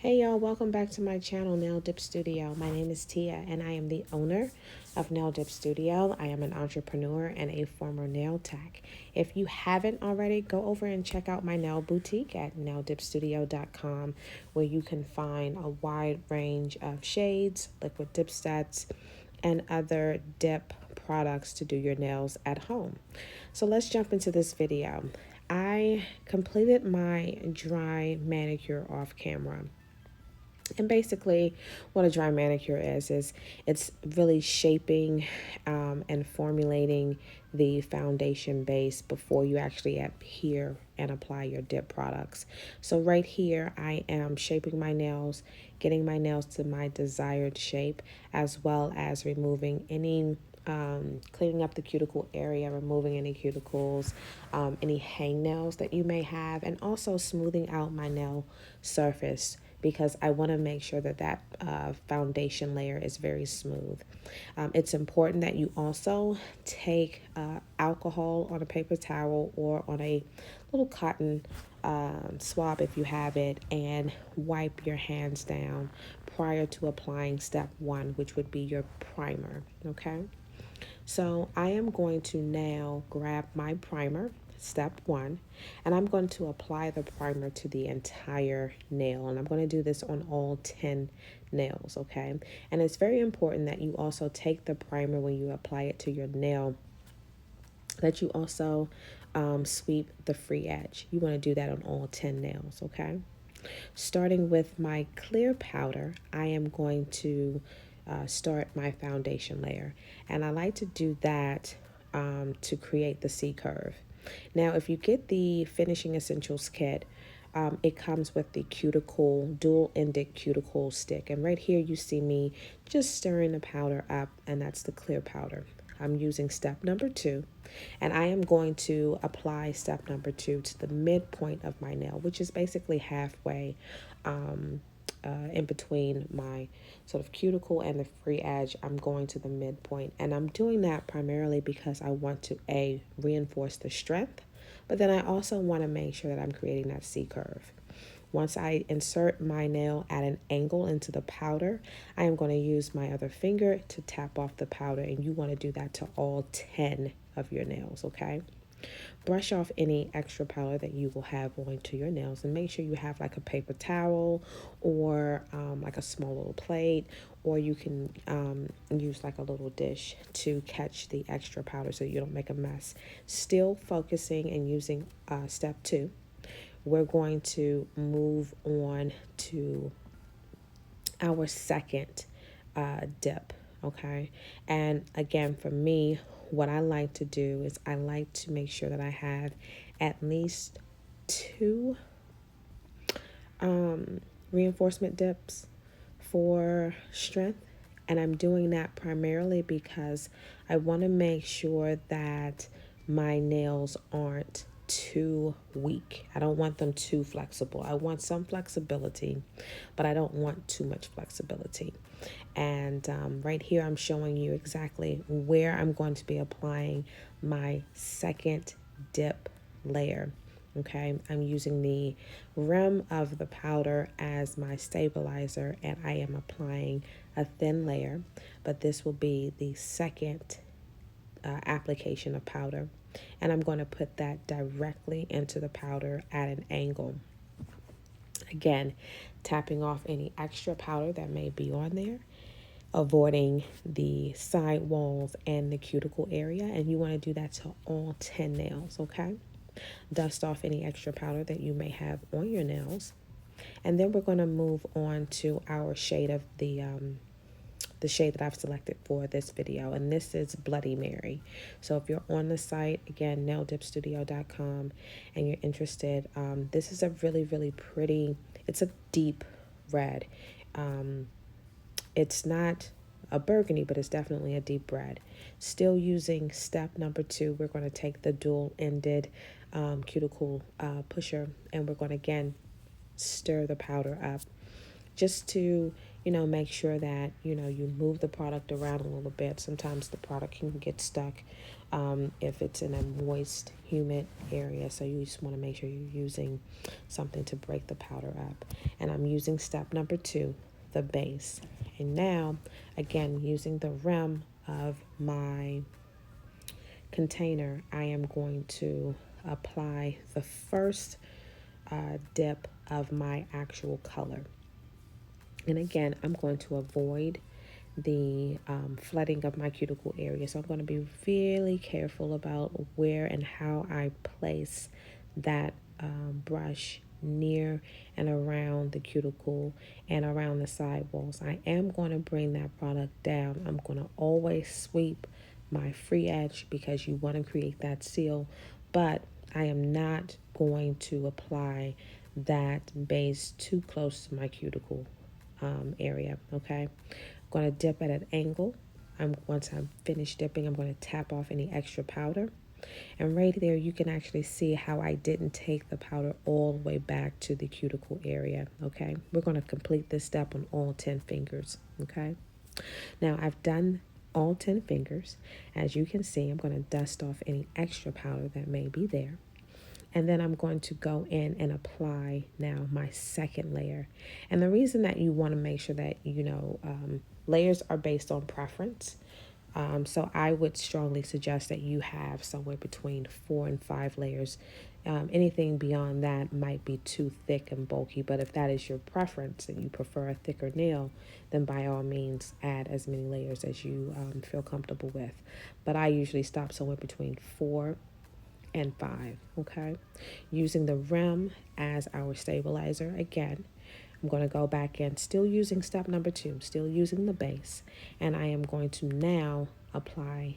Hey y'all, welcome back to my channel, Nail Dip Studio. My name is Tia and I am the owner of Nail Dip Studio. I am an entrepreneur and a former nail tech. If you haven't already, go over and check out my nail boutique at naildipstudio.com, where you can find a wide range of shades, liquid dip sets, and other dip products to do your nails at home. So let's jump into this video. I completed my dry manicure off camera. And basically, what a dry manicure is it's really shaping and formulating the foundation base before you actually adhere and apply your dip products. So right here, I am shaping my nails, getting my nails to my desired shape, as well as removing any cleaning up the cuticle area, removing any cuticles, any hangnails that you may have, and also smoothing out my nail surface because I want to make sure that that foundation layer is very smooth. It's important that you also take alcohol on a paper towel or on a little cotton swab if you have it, and wipe your hands down prior to applying step one, which would be your primer. Okay, so I am going to now grab my primer, step one, and I'm going to apply the primer to the entire nail. And I'm going to do this on all 10 nails, okay? And it's very important that you also take the primer when you apply it to your nail, that you also sweep the free edge. You want to do that on all 10 nails, okay? Starting with my clear powder, I am going to start my foundation layer. And I like to do that to create the C curve. Now, if you get the Finishing Essentials kit, it comes with the cuticle, dual-ended cuticle stick. And right here you see me just stirring the powder up, and that's the clear powder. I'm using step number 2, and I am going to apply step number 2 to the midpoint of my nail, which is basically halfway in between my sort of cuticle and the free edge. I'm going to the midpoint, and I'm doing that primarily because I want to reinforce the strength, but then I also want to make sure that I'm creating that C curve. Once I insert my nail at an angle into the powder, I am going to use my other finger to tap off the powder, and you want to do that to all 10 of your nails, okay? Brush off any extra powder that you will have onto your nails, and make sure you have like a paper towel or like a small little plate, or you can use like a little dish to catch the extra powder so you don't make a mess. Still focusing and using step 2. We're going to move on to our second dip, okay? And again, for me, what I like to do is I like to make sure that I have at least 2 reinforcement dips for strength. And I'm doing that primarily because I want to make sure that my nails aren't too weak. I don't want them too flexible. I want some flexibility, but I don't want too much flexibility. And right here, I'm showing you exactly where I'm going to be applying my second dip layer. Okay, I'm using the rim of the powder as my stabilizer, and I am applying a thin layer, but this will be the second application of powder. And I'm going to put that directly into the powder at an angle. Again, tapping off any extra powder that may be on there, avoiding the side walls and the cuticle area. And you want to do that to all 10 nails, okay? Dust off any extra powder that you may have on your nails. And then we're going to move on to our shade of the shade that I've selected for this video, and this is Bloody Mary. So if you're on the site, again, naildipstudio.com, and you're interested, this is a really, really pretty, it's a deep red. It's not a burgundy, but it's definitely a deep red. Still using step number 2, we're going to take the dual-ended cuticle pusher, and we're going to, again, stir the powder up. just to, make sure that, you move the product around a little bit. Sometimes the product can get stuck if it's in a moist, humid area. So you just want to make sure you're using something to break the powder up. And I'm using step number 2, the base. And now, again, using the rim of my container, I am going to apply the first dip of my actual color. And again, I'm going to avoid the flooding of my cuticle area. So I'm going to be really careful about where and how I place that brush near and around the cuticle and around the side walls. I am going to bring that product down. I'm going to always sweep my free edge because you want to create that seal, but I am not going to apply that base too close to my cuticle area. Okay, I'm going to dip at an angle. Once I'm finished dipping, I'm going to tap off any extra powder. And right there, you can actually see how I didn't take the powder all the way back to the cuticle area. Okay, we're going to complete this step on all 10 fingers. Okay, now I've done all 10 fingers. As you can see, I'm going to dust off any extra powder that may be there. And then I'm going to go in and apply now my second layer. And the reason that you want to make sure that, layers are based on preference. So I would strongly suggest that you have somewhere between 4 and 5 layers. Anything beyond that might be too thick and bulky, but if that is your preference and you prefer a thicker nail, then by all means add as many layers as you feel comfortable with. But I usually stop somewhere between 4 and 5, okay? Using the rim as our stabilizer again. I'm going to go back in, still using step number 2, still using the base, and I am going to now apply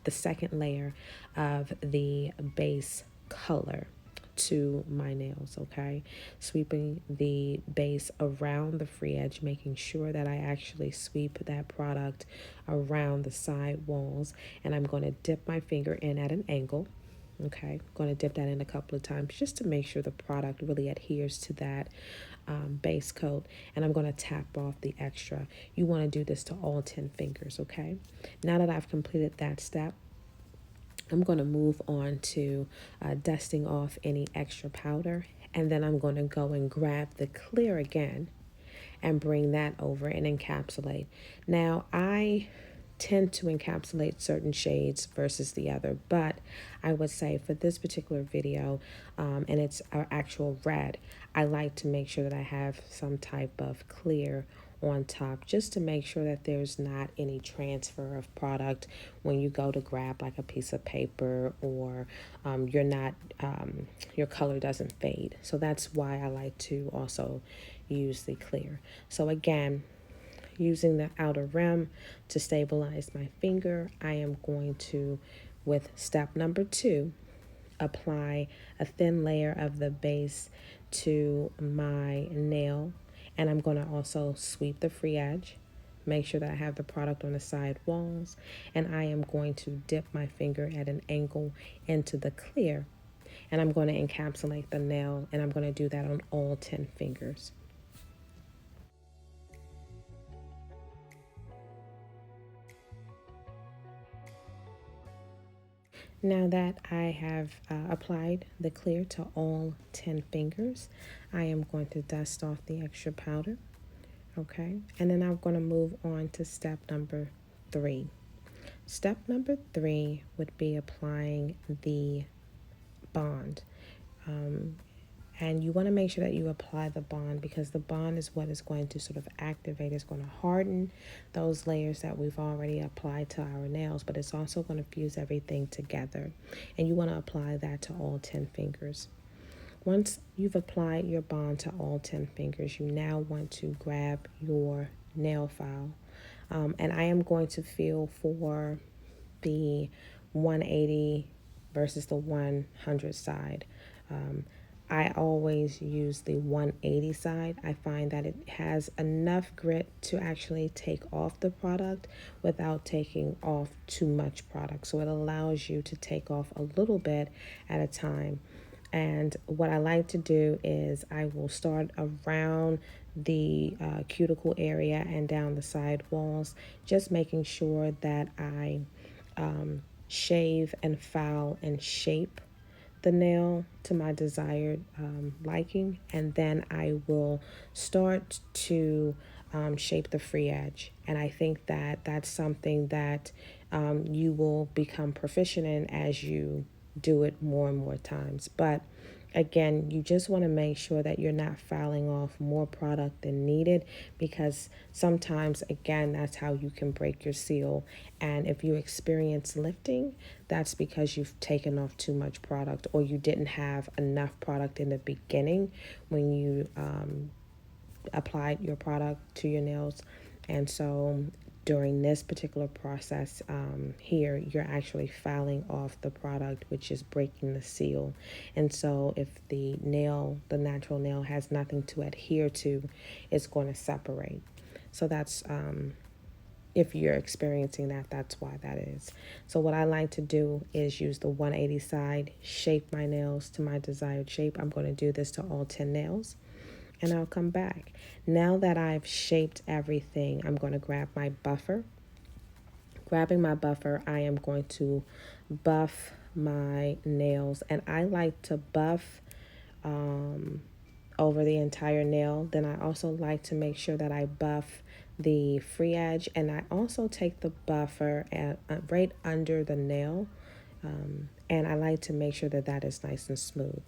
the second layer of the base color to my nails, okay? Sweeping the base around the free edge, making sure that I actually sweep that product around the side walls, and I'm going to dip my finger in at an angle. Okay, I'm going to dip that in a couple of times just to make sure the product really adheres to that base coat. And I'm going to tap off the extra. You want to do this to all 10 fingers, okay? Now that I've completed that step, I'm going to move on to dusting off any extra powder. And then I'm going to go and grab the clear again and bring that over and encapsulate. Now, I tend to encapsulate certain shades versus the other, but I would say for this particular video, and it's our actual red, I like to make sure that I have some type of clear on top just to make sure that there's not any transfer of product when you go to grab like a piece of paper or your color doesn't fade. So that's why I like to also use the clear. So again, using the outer rim to stabilize my finger, I am going to, with step number 2, apply a thin layer of the base to my nail. And I'm going to also sweep the free edge, make sure that I have the product on the side walls, and I am going to dip my finger at an angle into the clear. And I'm going to encapsulate the nail, and I'm going to do that on all 10 fingers. Now that I have applied the clear to all 10 fingers, I am going to dust off the extra powder, okay? And then I'm going to move on to step number 3. Step number 3 would be applying the bond. And you want to make sure that you apply the bond because the bond is what is going to sort of activate. It's going to harden those layers that we've already applied to our nails, but it's also going to fuse everything together. And you want to apply that to all 10 fingers. Once you've applied your bond to all 10 fingers, you now want to grab your nail file. And I am going to feel for the 180 versus the 100 side. I always use the 180 side. I find that it has enough grit to actually take off the product without taking off too much product. So it allows you to take off a little bit at a time. And what I like to do is I will start around the cuticle area and down the side walls, just making sure that I shave and file and shape the nail to my desired liking, and then I will start to shape the free edge. And I think that that's something that you will become proficient in as you do it more and more times. But again, you just want to make sure that you're not filing off more product than needed, because sometimes, again, that's how you can break your seal. And if you experience lifting, that's because you've taken off too much product, or you didn't have enough product in the beginning when you applied your product to your nails. And so during this particular process here, you're actually filing off the product, which is breaking the seal. And so if the natural nail has nothing to adhere to, it's going to separate. So that's if you're experiencing that, that's why that is. So what I like to do is use the 180 side, shape my nails to my desired shape. I'm going to do this to all 10 nails, and I'll come back. Now that I've shaped everything, I'm going to grab my buffer. Grabbing my buffer, I am going to buff my nails, and I like to buff over the entire nail. Then I also like to make sure that I buff the free edge, and I also take the buffer right under the nail, and I like to make sure that that is nice and smooth.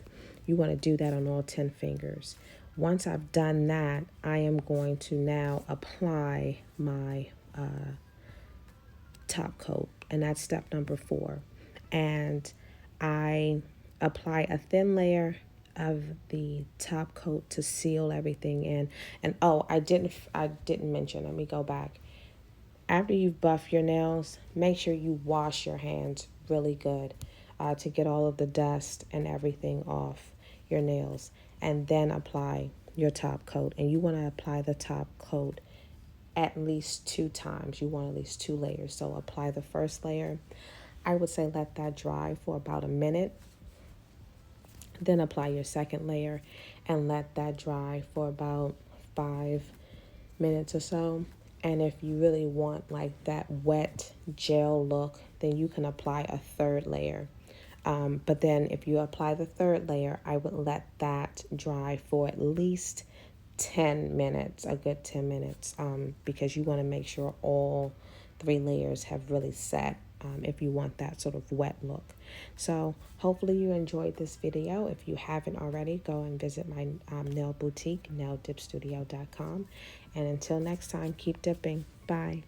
You want to do that on all 10 fingers. Once I've done that, I am going to now apply my top coat, and that's step number 4. And I apply a thin layer of the top coat to seal everything in. And oh, I didn't mention, let me go back. After you've buffed your nails, make sure you wash your hands really good to get all of the dust and everything off your nails, and then apply your top coat. And you want to apply the top coat at least 2 times. You want at least 2 layers. So apply the first layer. I would say let that dry for about a minute. Then apply your second layer and let that dry for about 5 minutes or so. And if you really want like that wet gel look, then you can apply a third layer. But then if you apply the third layer, I would let that dry for at least 10 minutes, a good 10 minutes, because you want to make sure all 3 layers have really set if you want that sort of wet look. So hopefully you enjoyed this video. If you haven't already, go and visit my nail boutique, naildipstudio.com. And until next time, keep dipping. Bye.